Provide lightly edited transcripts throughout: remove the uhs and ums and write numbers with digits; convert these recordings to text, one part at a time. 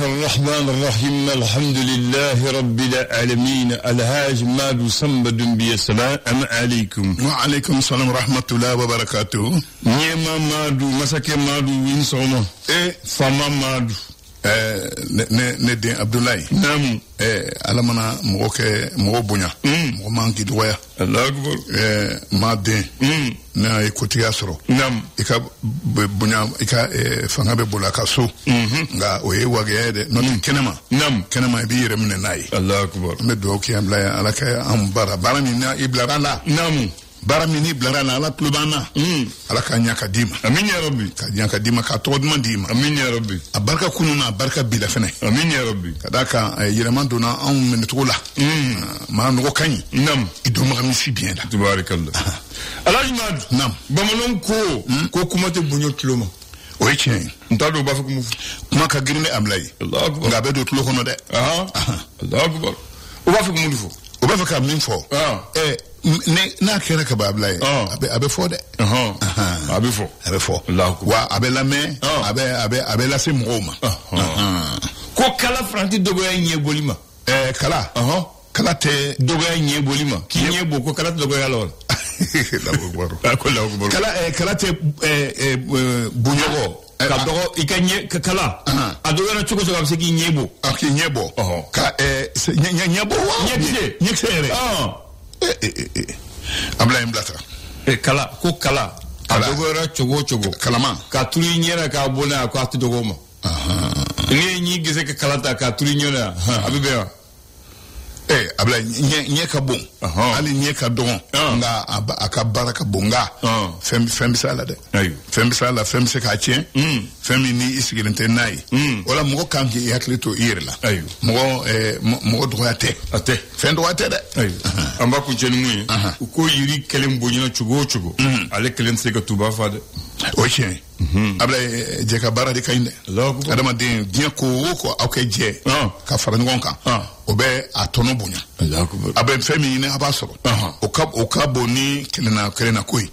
الرحمن الرحيم الحمد لله رب العالمين الهاج مادو سمبد السلام عليكم. وعليكم السلام ورحمة الله وبركاته. نيما مادو مسكي مادو وينسوما فما مادو ندين عبد الله. نعم. alamana mɔgɔ kɛ mɔgɔ bonya mɔgɔ man k'i dɔgɔya. Allahu akbar. maa den n'a ye kotigiya sɔrɔ i ka bonya i ka fanga bɛ boli a ka so nka o ye wagaya ye dɛ n'o tɛ kɛnɛma i b'i yɛrɛ minɛ n'a ye. Allahu akbar. n bɛ dugawu kɛ an bila yan ala ka an baara min na i bilara la. baara min n'i bilara la ala tulo b'an na. ala k'a ɲɛ ka d'i ma. Amin ya rabbi. ka ɲɛ ka d'i ma k'a tɔgɔ duman d'i ma. Amin ya rabbi. a barika kunun na a barika bi la fɛnɛ. Amin ya rabbi. ka d'a kan yɛlɛma donna anw minɛcogo la. maa nɔgɔ ka ɲi. i dɔnbaga min si biɲɛ la. Tubarikallah. Alhaji Madu. Naam. Bamananw ko kuma tɛ bonya tulo ma. O ye tiɲɛ ye. N t'a dɔn u b'a fɔ ko mun fɔ. kuma ka girin dɛ Ablaye. Allahu akbar. nka a bɛ don tulo kɔnɔ dɛ. Allahu akbar. U b'a fɔ ko mun de fɔ. u b'a fɛ ka min fɔ. n'a kɛra ka ban Ablaye. a bɛ fɔ dɛ. a bɛ fɔ. a bɛ fɔ. Allahu wa a bɛ lamɛn. a bɛ lase mɔgɔw ma. ko kala faranti dɔgɔya ɲɛ boli ma. kala. kala tɛ dɔgɔya ɲɛ boli ma. k'i ɲɛ bɔ ko kala tɛ dɔgɔya la wa. kala tɛ bonɲɔgɔ. ka dɔgɔ i ka ɲɛ ka kala. a dɔgɔyara cogo cogo a bɛ se k'i ɲɛ bɔ. k'i ɲɛ bɔ. ka ɲɛ bɔ wa. ɲɛkisɛ yɛrɛ. Ablaye n bila ta. kala ko kala. a dɔgɔyara cogo cogo. kalama. ka turu i ɲɛ na k'a bɔ n'a ye k'a tɛ dɔgɔ ma. n'i ye ɲi gese ka kala ta k'a turu i ɲɛ na a bɛ bɛn wa. Ablaye ɲɛ ka bon. hali ɲɛ ka dɔgɔn. nka a ka baara ka bon nka fɛn bɛ se a la dɛ. fɛn bɛ se a la fɛn bɛ se k'a tiɲɛ. fɛn min ni i sigilen tɛ n'a ye. wala mɔgɔ kan k'i hakili to i yɛrɛ la. mɔgɔ dɔgɔya tɛ. a tɛ. fɛn dɔgɔya tɛ dɛ. an b'a kuncɛ ni mun ye. u ko yiri kelen bonyana cogo o cogo. ale kelen tɛ se ka tuba fa dɛ. o ye tiɲɛ ye. Ablaye jɛ ka baara de ka ɲi dɛ. adamaden diɲɛ ko o ko aw kɛ jɛ. ka fara ɲɔgɔn kan. o bɛ a tɔnɔ bonya. a bɛ fɛn min ɲini a b'a sɔrɔ. o ka bon ni kelenna ko ye.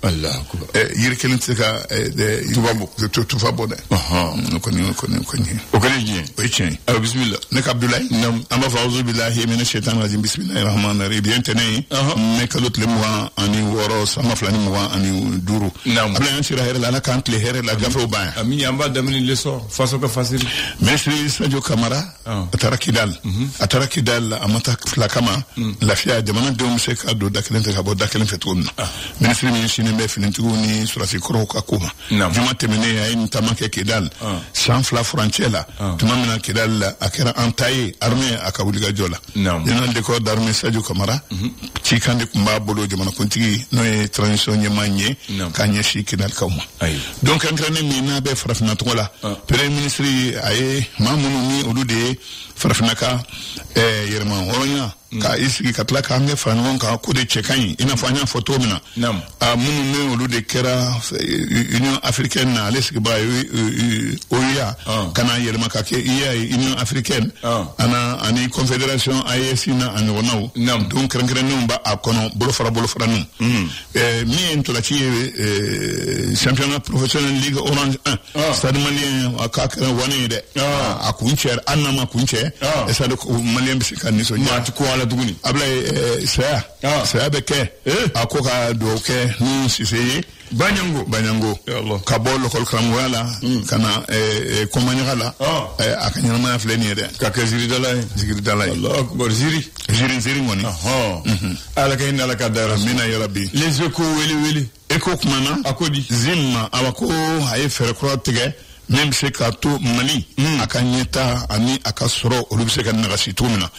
yiri kelen tɛ se ka tufa bɔ dɛ. o kɔni o kɛlen diɲɛ. o ye tiɲɛ ye. ayiwa bisimila. ne ka Abdulayi. an b'a fɔ awuzu bilahi mina shaitan rajim bisimilahi rahmani rahim. biɲɛ tɛnɛ ye. ne kalo tile 26 sama 225. Ablaye an sira hɛrɛ la ala k'an tile hɛrɛ la gafew ban yan. Amin an b'a daminɛ leçon faso ka fasiri. Ministre Sadio Kamara a taara Kidal. a ma taa fila kama. lafiya jamanadenw bɛ se ka don da kelen fɛ ka bɔ da kelen fɛ cogo min na. ministre min sinin bɛ finitigiw ni surasi kɔrɔw ka ko ma. juma tɛmɛnen a ye nin taama kɛ Kidal. san 2 furancɛ la. tuma min na Kidal la a kɛra an ta ye armée a ka wulikajɔ la. général de corps d'armée Sadio Kamara. cikan de tun b'a bolo jamanakuntigi n'o ye transition ɲɛmaa ye. k'a ɲɛsin Kidal kaw ma. donc kɛrɛnkɛrɛnnen min n'a bɛ farafinna tɔgɔ la. premier ministre a ye maa minnu ni olu de ye farafinna ka yɛrɛma hɔrɔnya ka i sigi ka tila k'an kɛ fara ɲɔgɔn kan ko de cɛ ka ɲi i n'a fɔ an y'a fɔ cogo min na. minnu ni olu de kɛra union africaine na ale sigibaga ye OUA ka na yɛlɛma ka kɛ IA ye union africaine ani confédération AES na a ɲɔgɔnnaw. donc kɛrɛnkɛrɛnnenw b'a kɔnɔ bolofaraninw. min ye ntolaci ye championnat professionnel ligue orange 1 stade malien a k'a kɛra wane ye dɛ. a kun cɛ hali n'a ma kun cɛ stade malien bɛ se ka nisɔndiya. tuguni Ablaye saya bɛ kɛ a ko ka dugawu kɛ ni Sise ye Banyango ka bɔ l'école karamɔgɔya la ka na Komaɲaga la a ka ɲɛnamaya filɛ nin ye dɛ ka kɛ ziiridala ye Allahu akbar ziiri kɔni ala ka hinɛ ala ka dayɔrɔ mina yarabi les échos wele écho kumana a ko di Zim a ko a ye fɛɛrɛ kura tigɛ min bɛ se k'a to Mali a ka ɲɛta ani a ka sɔrɔ olu bɛ se ka nagasi cogo min na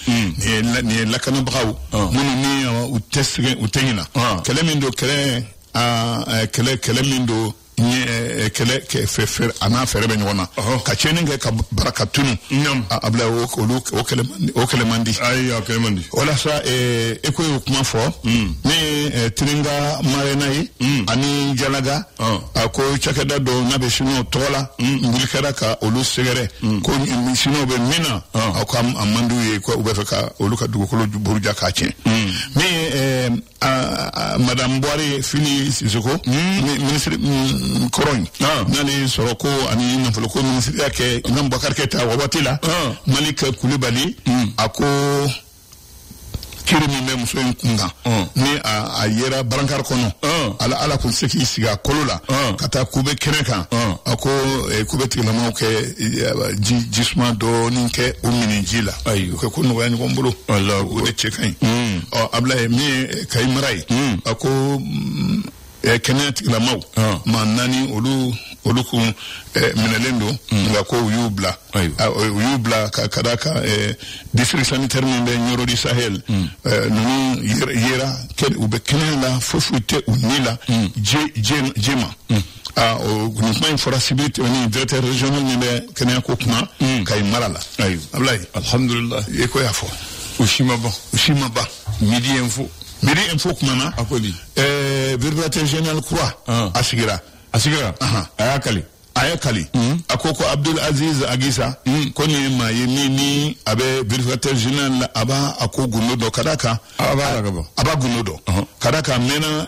nin ye lakanabagaw minnu ni u tɛ sɛgɛn u tɛ ɲina kɛlɛ min don kɛlɛ min don kɛlɛ a n'a fɛɛrɛ bɛ ɲɔgɔn na ka tiɲɛni kɛ ka baraka tunu Ablaye o kɛlɛ man di walasa Eko y'o kuma fɔ ne Tiringa Marena ye ani Jalaga a ko cakɛda dɔ n'a bɛ siniw tɔgɔ la wuli kɛra ka olu sɛgɛrɛ ko siniw bɛ min na aw ka a man d'u ye ko u bɛ fɛ ka olu ka dugukolo buruja k'a tiɲɛ min ye madame Buhari Fili Sisoko ministre koron nani soroko ani nafolo ko ministre yake ngam Bakar Keita wabatila Malik Coulibaly ako kirimi me muso kunga ni a yera barankar kono ala kun seki siga kolola kata kube keneka ako kube tilama ke jisma do ninke umini jila ko kunu wani gombulu Allah o chekai abla mi kay maray ako kenet la maw manani olu ku minelendo ngako yubla kadaka district sanitaire mbe nyoro di Sahel nunu yera ken ube kenela fofute unila jema o groupement infracibilité ni directeur régional mbe kenya ko kuma kay marala ablay alhamdulillah yeko yafo ushima ba midi info kumana akoli vérificateur général Croix asigira ayakali akoko Abdul Aziz Agisa koni ma yemini abe vérificateur général aba akoguno do kadaka aba gunodo kadaka mena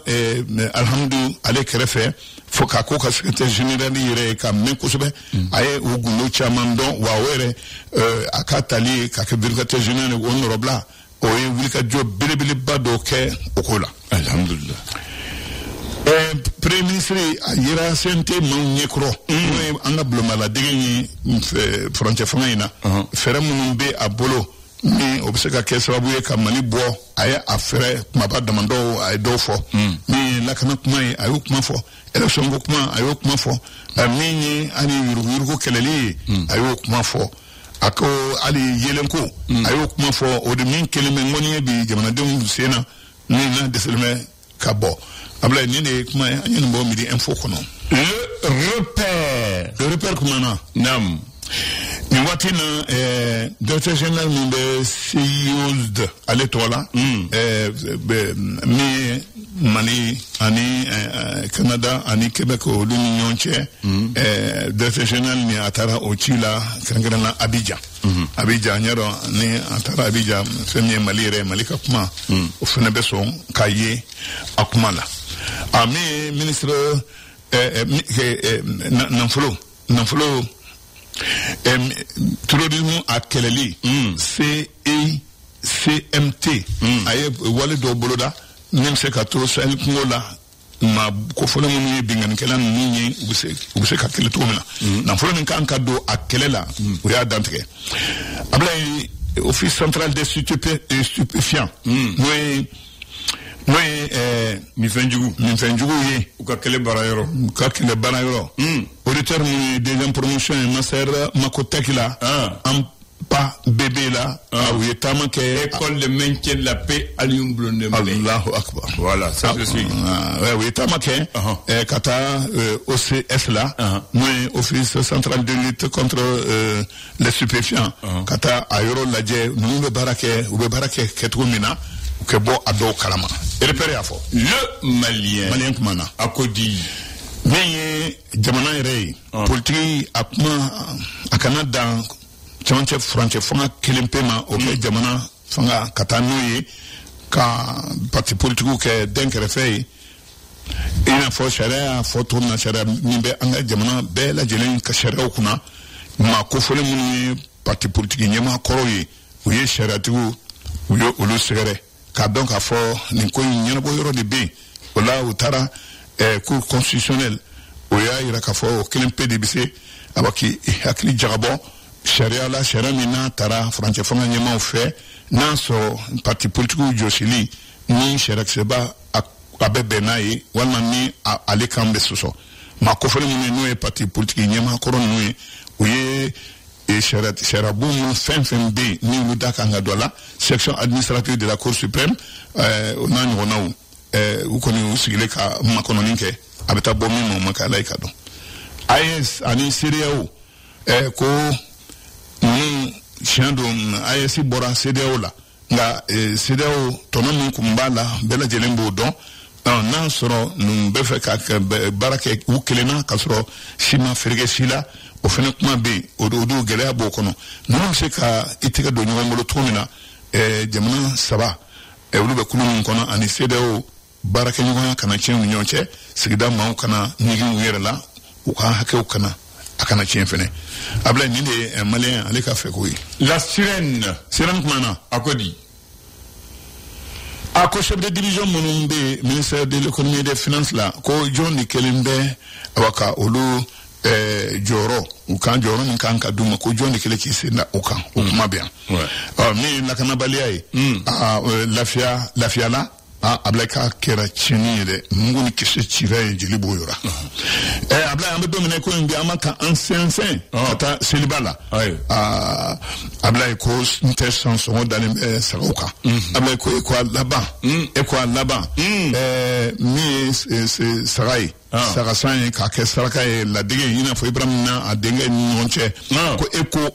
alhamdu alekrefe foka ko ka secrétaire général yere ka menkusube aye oguno chairman don wawere akatali ka vérificateur général honorable oye wulika job bilibili bado ke okola alhamdulillah premier ministre ayira sente manyekro anga blomala degeni frontière famaina fere munumbe abolo ni obseka ke sababu ye kamani bo aya afere maba damando ay dofo ni lakana kuma ayu kuma fo election go kuma ayu kuma fo amini ani yuru keleli ayu kuma fo ako ali yelenko ayo kuma fo o de min kelime ngoni bi jamana dem sena ni na deselme kabo abla ni ne kuma anyi no midi info kono le repère kuma na nam ni watina directeur général mbe CEOs de aletola mi mani ani Canada ani Quebec o l'Union che directeur général ni atara o Chila kangana Abidjan Abidjan nyaro ni atara Abidjan femie malire malika kuma o fene beso kaye akumala ami ministre nanfolo tourisme à Keleli CMT aye wale do boloda même se ka to sel ngola ma ko fona mu bingan kelan ni ubse ka kele to mina na fona kan ka do akelela o ya dantre ablay office central des stupéfiants mi fenjugu ye u ka kele barayoro auditeur mu deuxième promotion master makotakila pas bébé là où il est marqué école de maintien de la paix Alioune Blondin Allahu Akbar voilà ça je suis oui il est marqué kata OCS là moi office central de lutte contre les stupéfiants kata ayoro ladje nous be barake ketrumina que bo ado kalama repéré afo le malien kumana akodi mais jamana rei politique a Canada chance français fanga kelempema o jamana fanga katanoye ka parti politique ke denkere fay ina fo sharia photo na sharia nimbe anga jamana be la jelen ka sharia kuna ma ko fole mun parti politique nyema koroye uye sharia tu uyo ulu segere ka donc a fo ni ko nyena bo yoro de be wala utara cour constitutionnel oya ira ka fo kelempe de bise abaki hakli jagabo sharia la sharia mina tara français fanga nyema o fe na so parti politique josili ni sharia seba abebe nayi wala ni ale kambe soso ma ko fele ni no e parti politique nyema koron no oye e sharia boum fin b ni ludaka ngadola section administrative de la cour suprême onani wonawu ukoni usigile ka makononinke abeta bomi no makala ikado IS ani CEDEAO ko ni chando IS bora CEDEAO la nga CEDEAO tonomu kumbala bela jelembo don na soro nu befe ka barake ukelena kasoro shima ferge sila ofene kuma be odo gele abokono no se ka itika do nyongolo tonina jamana saba ewulu be kunu kono ani CEDEAO baraka ɲɔgɔnya kana tiɲɛ ni ɲɔgɔn cɛ sigida maaw kana ɲigin u yɛrɛ la u ka hakɛw kana a kana tiɲɛ fɛnɛ Ablaye nin de ye malien ale ka fɛ ko ye la sirène kumana a ko di a ko chef de division minnu bɛ ministère de l'économie et des finances la ko jɔn de kelen bɛ awaka olu jɔyɔrɔ u kan jɔyɔrɔ min kan ka d'u ma ko jɔn de kelen k'i sen da o kan o kuma bɛ yan min lakanabaliya ye lafiya la Ablaye ka kɛra tiɲɛni ye dɛ mungu ni kisi cira ye jeli b'o yɔrɔ Ablaye an bɛ don min ko in bi an ma ka an sɛnsɛn ka taa seliba la Ablaye ko n tɛ sɔn sɔngɔ dalen bɛ sagaw kan Ablaye ko e ko a laban min ye saga ye saga san ye k'a kɛ saraka ye ladege i n'a fɔ Ibrahima n'a a denkɛ ni ɲɔgɔn cɛ ko e ko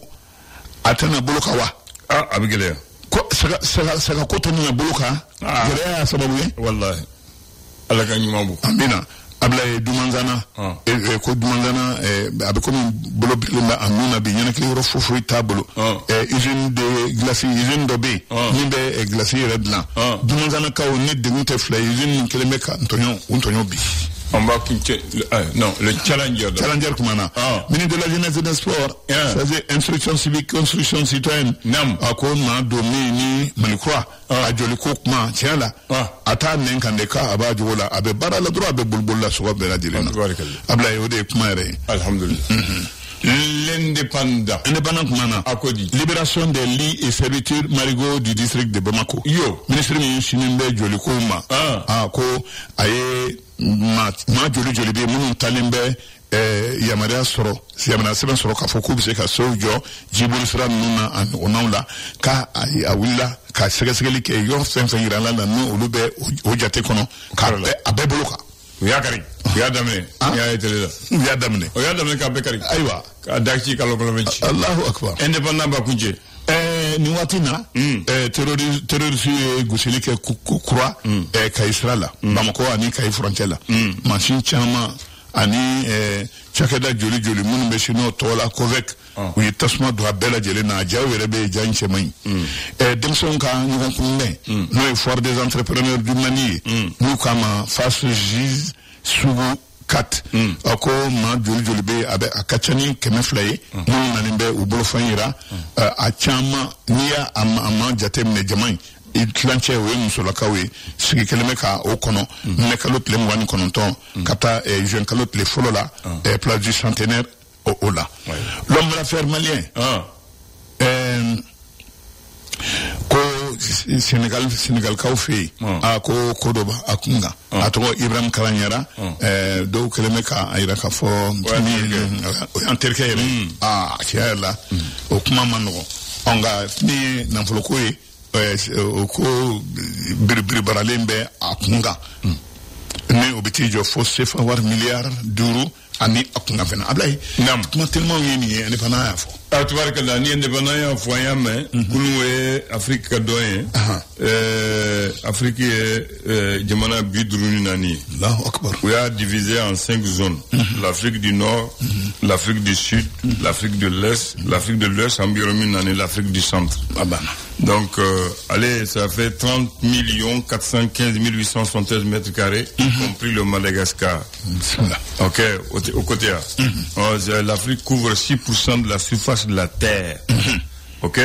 a tɛna bolo kan wa a bɛ gɛlɛya ko saga ko tɛna bolo kan gɛlɛya y'a sababu ye wallahi ala ka ɲuman bu amina Ablaye Dumanzana ko Dumanzana a bɛ komi bolo bilen bɛ a nun na bi ɲɛnakili yɔrɔ foyi t'a bolo usine de glace usine dɔ bɛ yen min bɛ glace yɛrɛ dilan Dumanzana kaw ni degun tɛ fila usine nin kelen bɛ ka ntɔɲɔ bi on va non le challenger kumana ministre de la jeunesse et des sports c'est instruction civique construction citoyenne a ko ma do ni malikura a joli ko kuma tiɲɛ la a t'a nɛn kan de ka a b'a jogo la a bɛ baara la dɔrɔn a bɛ boliboli la sogo bɛɛ lajɛlen na Ablaye o de ye kuma yɛrɛ ye alhamdulillah l'indépendant kumana a ko di libération des lits et servitudes marigots du district de Bamako ministre min sinin bɛ joli ko ma ko a ye ma joli bɛ minnu talen bɛ yamaruya sɛbɛn sɔrɔ k'a fɔ k'u bɛ se ka sow jɔ jiboli sira ninnu na a ɲɔgɔnnaw la k'a wulila ka sɛgɛsɛgɛli kɛ yɔrɔ fɛn fɛn yira la n'olu bɛ o jate kɔnɔ a bɛɛ bolo kan u y'a kari u y'a daminɛ u y'a daminɛ k'a bɛɛ kari ayiwa k'a da ci ka lɔkɔlɔbɛ ci Allahu akbar indépendant b'a kun cɛ nin waati na terroriste ye gosili kɛ kura Kayi sira la Bamako ani Kayi frontière la mansin caman ani cakɛda joli minnu bɛ sin'o tɔgɔ la COVEC u ye tasuma don a bɛɛ lajɛlen na a jaw yɛrɛ bɛ ja in cɛman ɲi denmisɛnw ka ɲɔgɔn kunbɛn n'o ye foire des entrepreneurs du Mali ye n'u k'a ma FASGIS sugu 4 a ko maa joli bɛ a ka ca ni 200 ye minnu nani bɛ u bolofɛn yira a caman n'i y'a a ma jate minɛ jama in tilancɛ o ye musolakaw ye sigi kelen bɛ ka o kɔnɔ minɛ kalo tile 29 ka taa juin kalo tile fɔlɔ la place du centenaire o la l'homme d'affaires malien ko Sénégalkaw fɛ yen ko dɔ b'a a kun kan a tɔgɔ Ibrahima Karanyara dɔw kɛlen bɛ k'a jira k'a fɔ o y'an terikɛ yɛrɛ tiɲɛ yɛrɛ la o kuma ma nɔgɔn nka min ye nafoloko ye o ko biribiri baralen bɛ a kun kan ni o bɛ t'i jɔ fo sefa wari miliyari 5 ani a kun kan fɛnɛ Ablaye kuma telimanw ye nin ye indépendant y'a fɔ tubarikala ni indépendant y'a fɔ an y'a mɛn kunun ye Afrique ka dɔn ye Afrique ye jamana 54 ye Allahu akbar u y'a divisé en 5 zones l'Afrique du Nord l'Afrique du Sud l'Afrique de l'Est l'Afrique de l'Ouest an bi yɔrɔ min na ni l'Afrique du Centre donc allez ça fait 30 415 873 mètres carrés y compris le Madagascar ok au côté là l'Afrique couvre 6% de la surface de la terre ok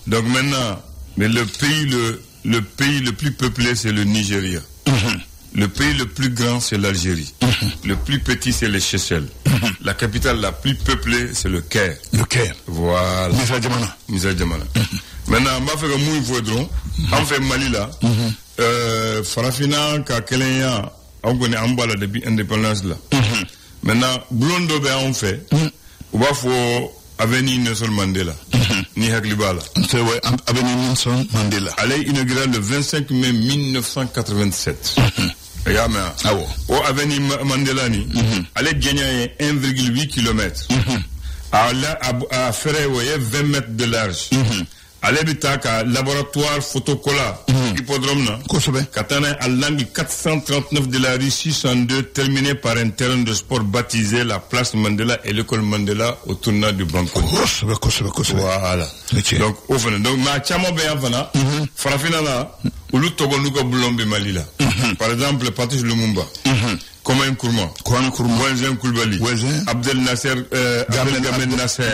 donc maintenant mais le pays le plus peuplé c'est le Nigeria le pays le plus grand c'est l'Algérie le plus petit c'est les Seychelles la capitale la plus peuplée c'est le Caire voilà Misa Djamana maintenant m'a fait comme il faut dron on fait Mali là farafina ka kelenya on connaît en bas là depuis indépendance là maintenant blondo be on fait on va faut avenue Nelson Mandela ni Haklibala c'est ouais avenue Nelson Mandela allez inauguré le 25 mai 1987 au avenue Mandela ni allez gagner 1,8 km à faire 20 mètres de large allez bitaka laboratoire photocolla hippodrome na katana à l'angle 439 de la rue 602 terminé par un terrain de sport baptisé la place Mandela et l'école Mandela au tournant du Banco voilà donc au fond donc ma chamo be avana farafina la ulu togo nuko bulombe Mali la Par exemple, Patrice Lumumba. Comme un Nkrumah. Wenzen Koulibaly. Abdel Nasser, Gamel Nasser.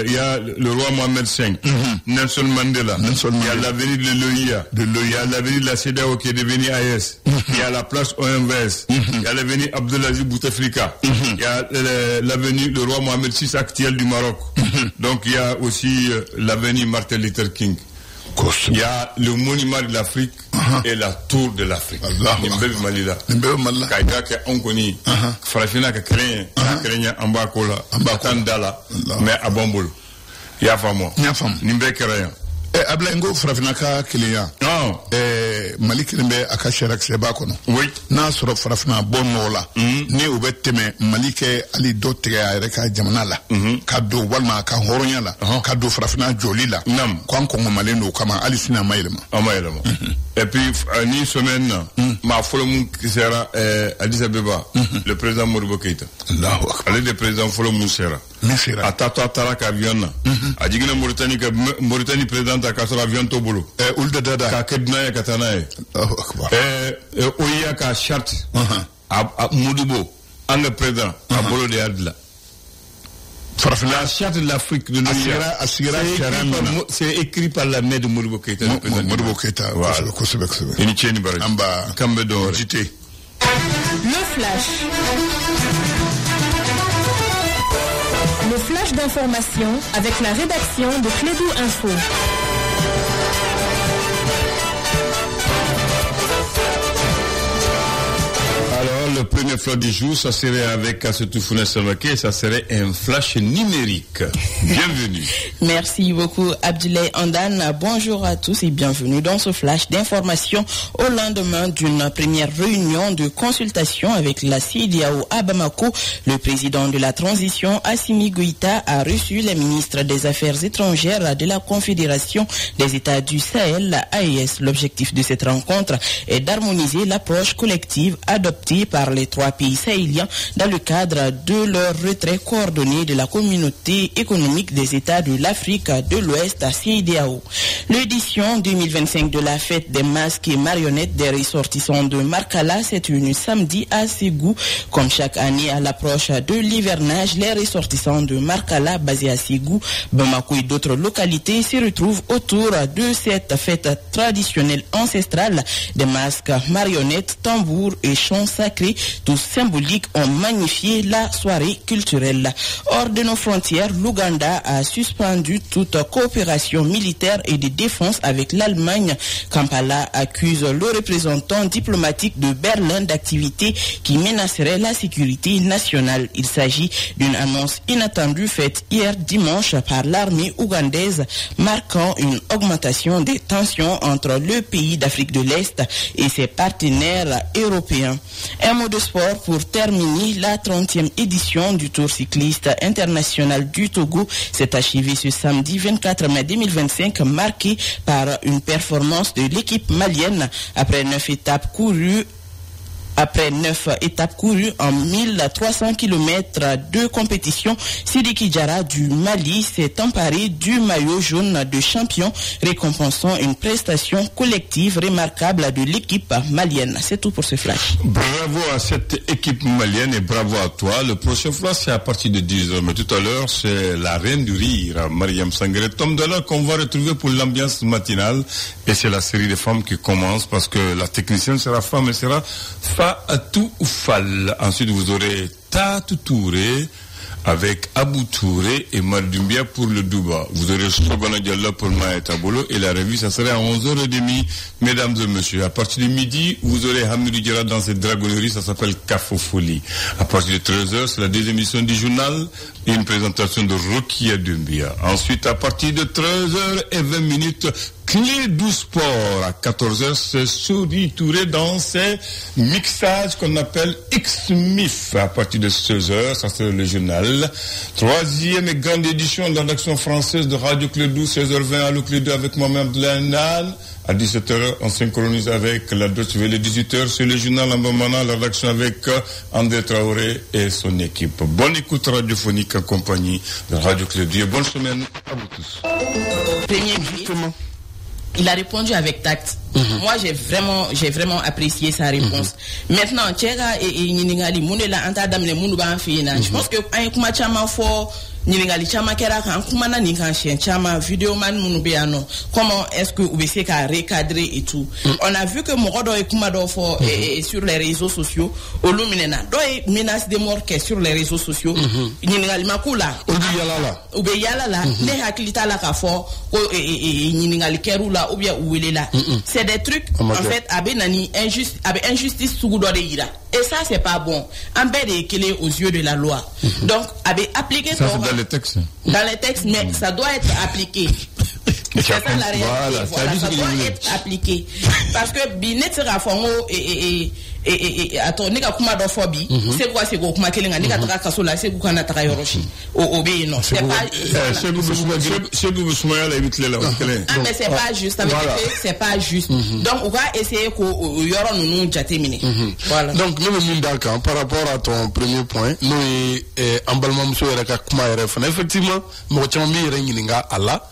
Il y a le roi Mohamed V. Nelson Mandela. Il y a l'avenir de l'OIA. Il y a l'avenir de la CEDEAO qui est devenu AES. Il y a la place OMVS. Il y a l'avenir Abdelaziz Bouteflika. Il y a l'avenir le roi Mohamed VI actuel du Maroc. Donc il y a aussi l'avenir Martin Luther King. Il y a le monument de l'Afrique et la tour de l'Afrique. Nimbe Malila. Kaida ke onkoni. Farafina ka krenya amba kola. Tandala. Mais à Bombolo. Ya famo. Nimbe krenya. Ablengo Farafina ka kliya. Non. Mali kilimbe akashara kseba kono. Oui. Na soro Farafina bonnola. Ni ubeteme Mali ke ali dotre ayreka jamana la. Kado walma ka horonya la. Kado Farafina joli la. Nam. Kwanko maleno kama ali sina mailema. Amailema. Et puis, ni semaine, ma folle qui sera Addis Abeba, le président Modibo Keïta. Allez, le président Folle Moussera. A Tato Ataraka avion. A Digina Mauritanie président à Kassor avion Tobolo. Ulda Dada. Kakednaye Katanaye. Oya Ka Charte. A Modibo. En le président. A Bolo de Adla. La charte de l'Afrique de l'OIA, c'est écrit par la main de Modibo Keïta. Modibo Keïta, voilà. Le flash. Le flash d'information avec la rédaction de Clédou Info. Alors, le premier flash du jour, ça serait avec Assetou Founes Salvaké, ça serait un flash numérique. Bienvenue. Merci beaucoup, Abdoulaye Andan. Bonjour à tous et bienvenue dans ce flash d'information au lendemain d'une première réunion de consultation avec la CEDEAO à Bamako. Le président de la transition, Assimi Goïta, a reçu la ministre des Affaires étrangères de la Confédération des États du Sahel, la AES. L'objectif de cette rencontre est d'harmoniser l'approche collective adoptée par les trois pays sahéliens dans le cadre de leur retrait coordonné de la communauté économique des États de l'Afrique de l'Ouest à CEDEAO. L'édition 2025 de la fête des masques et marionnettes des ressortissants de Markala s'est tenue samedi à Ségou. Comme chaque année à l'approche de l'hivernage, les ressortissants de Markala basés à Ségou, Bamako et d'autres localités se retrouvent autour de cette fête traditionnelle ancestrale. Des masques, marionnettes, tambours et chants sacrés, tous symboliques, ont magnifié la soirée culturelle. Hors de nos frontières, l'Ouganda a suspendu toute coopération militaire et de défense avec l'Allemagne. Kampala accuse le représentant diplomatique de Berlin d'activités qui menaceraient la sécurité nationale. Il s'agit d'une annonce inattendue faite hier dimanche par l'armée ougandaise, marquant une augmentation des tensions entre le pays d'Afrique de l'Est et ses partenaires européens. Un mot de sport pour terminer. La 30e édition du Tour cycliste international du Togo s'est achevée ce samedi 24 mai 2025, marquée par une performance de l'équipe malienne après 9 étapes courues en 1300 km de compétition. Sidiki Diarra du Mali s'est emparé du maillot jaune de champion, récompensant une prestation collective remarquable de l'équipe malienne. C'est tout pour ce flash. Bravo à cette équipe malienne et bravo à toi. Le prochain flash, c'est à partir de 10h. Mais tout à l'heure, c'est la reine du rire, Mariam Sangaré. Tom de là qu'on va retrouver pour l'ambiance matinale. Et c'est la série des femmes qui commence parce que la technicienne sera femme et sera Fatou Fall. Ensuite, vous aurez Tatou Touré avec Abou Touré et Mardumbia pour le Douba. Vous aurez Sogona Diallo pour Maëta Bolo et la revue, ça serait à 11h30, mesdames et messieurs. À partir de midi, vous aurez Hamidou Diarra dans cette dragonnerie, ça s'appelle Cafofoli. À partir de 13h, c'est la deuxième émission du journal et une présentation de Rokia Dumbia. Ensuite, à partir de 13h20, Clé du sport. À 14h, c'est Soudi Touré dans ses mixages qu'on appelle X-MIF. À partir de 16h, ça c'est le journal. Troisième et grande édition de la rédaction française de Radio Clédou, 16h20 à Clédou avec moi-même Blennan. À 17h, on synchronise avec la Deutsche Welle. 18h, c'est le journal en Bamana, la rédaction avec André Traoré et son équipe. Bonne écoute radiophonique en compagnie de Radio Clédou. Et bonne semaine à vous tous. il a répondu avec tact. Moi, j'ai vraiment apprécié sa réponse. Maintenant, Tchera et Ningali, Mounela, Antadam, les Mounouba, je pense que un Kumachama fort. Ningali chama kera kan kumana ningan chien chama vidéo man munubeano comment est-ce que OBC a recadré et tout. On a vu que Morodo et Kumado fort sur les réseaux sociaux oluminena do menace de mort que sur les réseaux sociaux Ningali makula oube yala la ne hakilita la ka fort Ningali kerula ou bien ouelela c'est des trucs en fait abenani injustice sugudo de ira et ça c'est pas bon ambere kele aux yeux de la loi donc avait appliqué ça dans les textes. Dans les textes, mais ça doit être appliqué. C'est ça la réalité. Voilà, ça doit être appliqué. Parce que binet sera fongo et attends, nega kuma d'ophobie. C'est quoi c'est quoi kuma kelinga nega tra kasola c'est quoi na tra yoroshi. Obé non, c'est pas. C'est vous soumaya la évite là. Ah mais c'est pas juste. Avec c'est pas juste. Donc on va essayer que yoro nous jatemine. Voilà. Donc nous sommes d'accord par rapport à ton premier point. Nous emballement monsieur Eraka kuma erefana. Effectivement, mo chambi rengininga Allah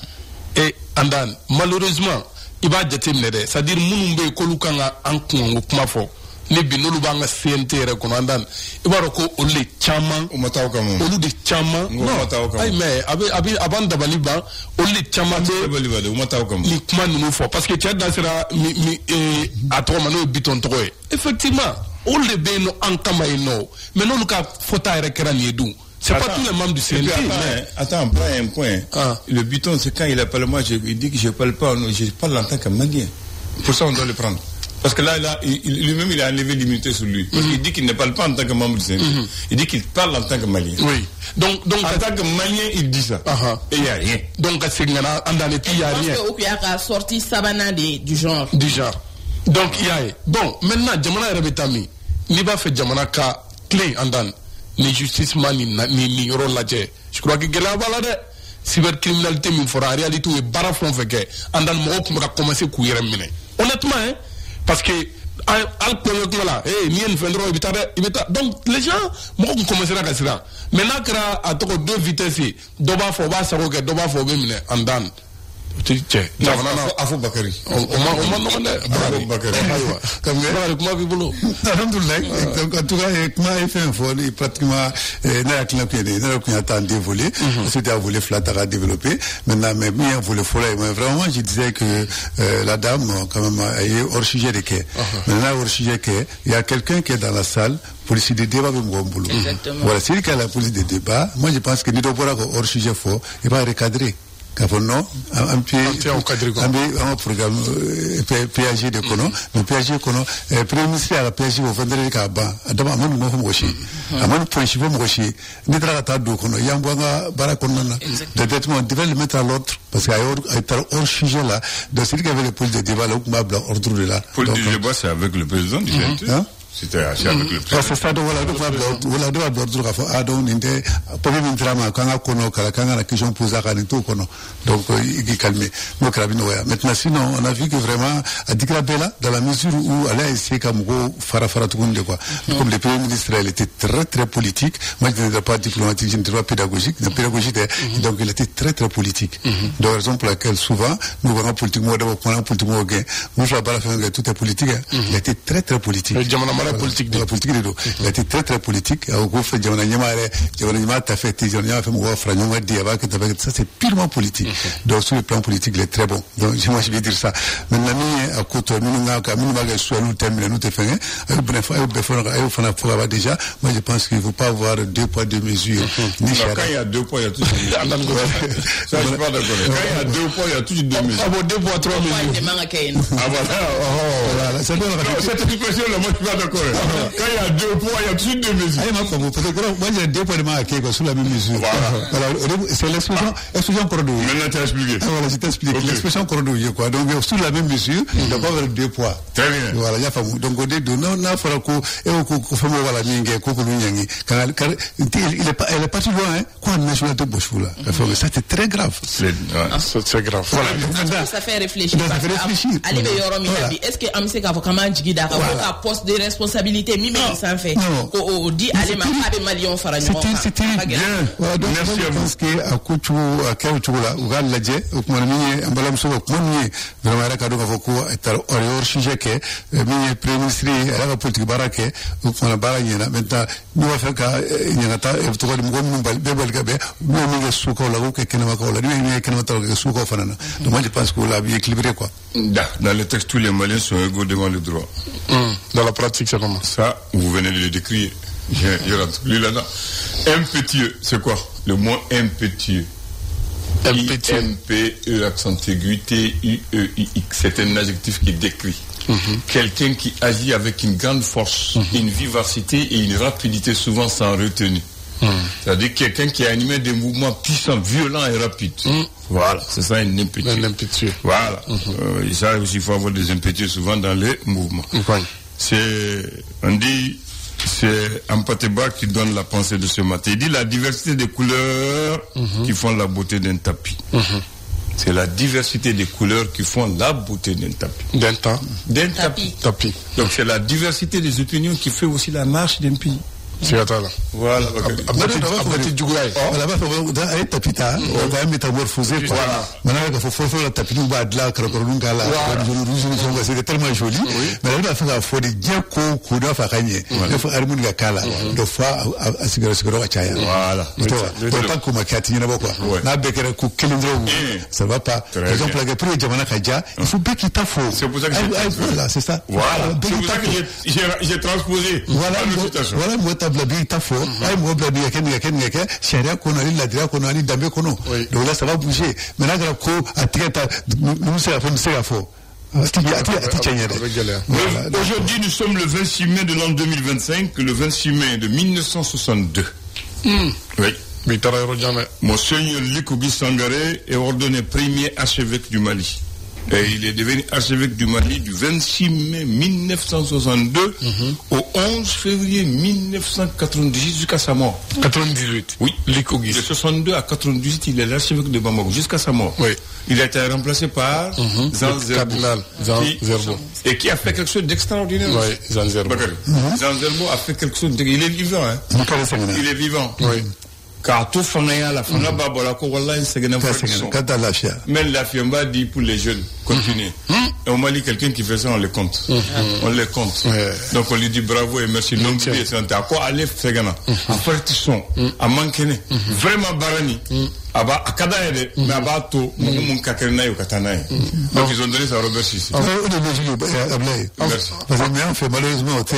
et andan malheureusement il va jatemine de. C'est-à-dire munumbe kolukanga ankungo kuma fo. Les binous banga CNT recommandant il va reko ole chama olu de chama non ay mais abi avant d'abaliba ole chama de li kuma nous faut parce que tu as dans sera à toi mano biton troé effectivement ole be no ankama ino mais non ka fota rekera ni edu c'est pas tous les membres du CNT attends un point le biton c'est quand il appelle moi il dit que je parle pas je parle en tant que malien pour ça on doit le prendre. Parce que là, lui-même, il a enlevé l'immunité sur lui. Parce qu'il dit qu'il ne parle pas en tant que membre du CNT. Il dit qu'il parle en tant que Malien. Oui. Donc en tant que Malien, il dit ça. Et il n'y a rien. Donc, il n'y a rien. Je pense qu'il y a sorti Sabana du genre. Du genre. Donc, il y a. Bon, maintenant, Djamana Rebetami, il va faire Djamana ka clé en dan. Ni justice man, ni rôle là. Je crois que Gela va là. Cybercriminalité, il fera réalité et barafon fait que, en dan, moi, on va commencer à courir. Honnêtement, hein. Parce que donc les gens vont commencer à casser là. Maintenant à deux vitesses, doba faut pas savoir que doba faut même en dan. Afo Bakari. Donc en tout cas, comment il fait un vol, pratiquement dévolé. C'était un volet flat à développer. Maintenant, mais bien volet folle. Mais vraiment, je disais que la dame, quand même, est hors sujet de quai. Maintenant, hors sujet quai, il y a quelqu'un qui est dans la salle. Police de débat, voilà, c'est qu'il y a la police de débat. Moi, je pense que nous devons hors sujet fort, il va recadrer. Non, un programme PAG de Kono, mais PAG Kono, Premier ministre à la PAG au vendredi Kaba, Adama Mon Moshi, Amon Ponchivo Moshi, Nitrata do Kono, Yambanga Barakona, de traitement devait le mettre à l'autre, parce qu'il y a hors sujet là, de celui qui avait le police de débat, là, ordre de là. Pour le débat, c'est avec le président du CNT. C'était assez avec le président. C'est ça, donc voilà, il calme. Maintenant, sinon, on a vu que vraiment, à Dikrabela, dans la mesure où elle a essayé comme quoi. Comme le premier ministre, elle était très, très politique. Moi, je n'étais pas diplomatique, je n'étais pas pédagogique. Donc, elle était très, très politique. De la raison pour laquelle, souvent, nous voyons politiquement, d'abord, politiquement, nous, je ne vais pas faire tout est politique. Elle était très, très politique. La politique de il a été très très politique au groupe ça c'est purement politique donc sur le plan politique il est très bon donc moi je vais dire ça maintenant à côté déjà moi je pense qu'il ne faut pas avoir deux poids deux mesures quand il y a deux poids il y a toujours ça je suis pas d'accord quand il y a deux poids il y a toujours deux mesures deux poids trois mesures voilà cette expression là moi je suis pas d'accord. Quand il y a deux poids, il y a toujours deux mesures. Moi, j'ai deux poids de marqué sur la même mesure. Voilà. C'est l'expression Cordoue. Maintenant, tu as expliqué. Voilà, je t'explique. L'expression Cordoue, quoi. Donc, sur la même mesure, il doit pas avoir deux poids. Très bien. Voilà, il y a pas. Donc, au début, non, il est pas toujours loin, hein. Quoi, national de Bochou, là. Ça, c'est très grave. C'est grave. Ça fait réfléchir. Allez, est-ce que Amseka, comment Jigida, poste de responsabilité responsabilité mi ça fait au dit aller ma pas malion faragnon c'était bien merci à vous que à kuchu à kauchula ugal laje ukuma ni ambalam so ko ni vraiment ra ka do ko ko etar orior sujet que mi premier ministre ala politique barake ukuma baranye na menta ni wa feka nyata to ko mo ngom bebal gabe mo mi suko la ko kenema ko la ni kenema to ko suko fanana donc moi je pense que la vie équilibré quoi. Dans le texte tous les Maliens sont égaux devant le droit. Dans la pratique c'est comment? Ça vous venez de le décrire. Je rentre plus là-dedans. Impétueux, c'est quoi? Le mot impétueux. I-M-P-E accent aigu T-U-E-I-X. C'est un adjectif qui décrit quelqu'un qui agit avec une grande force, une vivacité et une rapidité souvent sans retenue. C'est-à-dire quelqu'un qui a animé des mouvements puissants, violents et rapides. Voilà, c'est ça un impétueux. Un impétueux. Voilà. Et ça aussi, il faut avoir des impétueux souvent dans les mouvements. On dit, c'est Ampateba qui donne la pensée de ce matin. Il dit la diversité des couleurs qui font la beauté d'un tapis. C'est la diversité des couleurs qui font la beauté d'un tapis. D'un tapis. Donc c'est la diversité des opinions qui fait aussi la marche d'un pays. C'est là. Voilà. Abati Djougoulaye. Là-bas, on a un tapita, on a métamorphosé. Maintenant, il faut faire le tapis, on va de là, c'est tellement joli. Mais là, il faut des diens qu'on doit faire gagner. Il faut harmoniser la cala. Il faut assurer ce que l'on a chaya. Voilà. Il faut pas qu'on m'a catine là-bas, quoi. N'a béqué un coup, quel endroit ça va pas. Par exemple, la pour les Jamana Kaja, il faut béquer ta faux. C'est pour ça que voilà, c'est ça. Voilà. C'est pour ça que j'ai transposé. Voilà, moi, blabi tafo ay mo blabi yake sharia kono ali ladira kono ali dambe kono donc là ça va bouger maintenant ko atleta nous c'est la fin c'est la fo. Aujourd'hui nous sommes le 26 mai de l'an 2025, le 26 mai de 1962. Oui. Monseigneur Likobi Sangaré est ordonné premier archevêque du Mali. Et il est devenu archevêque du Mali du 26 mai 1962 au 11 février 1998 jusqu'à sa mort. 98. Oui. Likogi. De 62 à 98, il est l'archevêque de Bamako jusqu'à sa mort. Oui. Il a été remplacé par Zan Zerbo. Et qui a fait quelque chose d'extraordinaire. Oui, Zan Zerbo. Zan Zerbo a fait quelque chose il est vivant, hein. Il est vivant. Oui. Car tout fanga la fanga babola ko wallahi c'est une infraction. Mais la fiamba dit pour les jeunes continuez. Et au Mali quelqu'un qui fait ça on les compte. On les compte. Donc on lui dit bravo et merci non plus et c'est à quoi aller segana. À faire tout son à manquer vraiment barani. Aba akada ede mais aba to mon kakerna yo katana. Donc ils ont donné ça à Robert Sissi. Parce que on fait malheureusement au thé.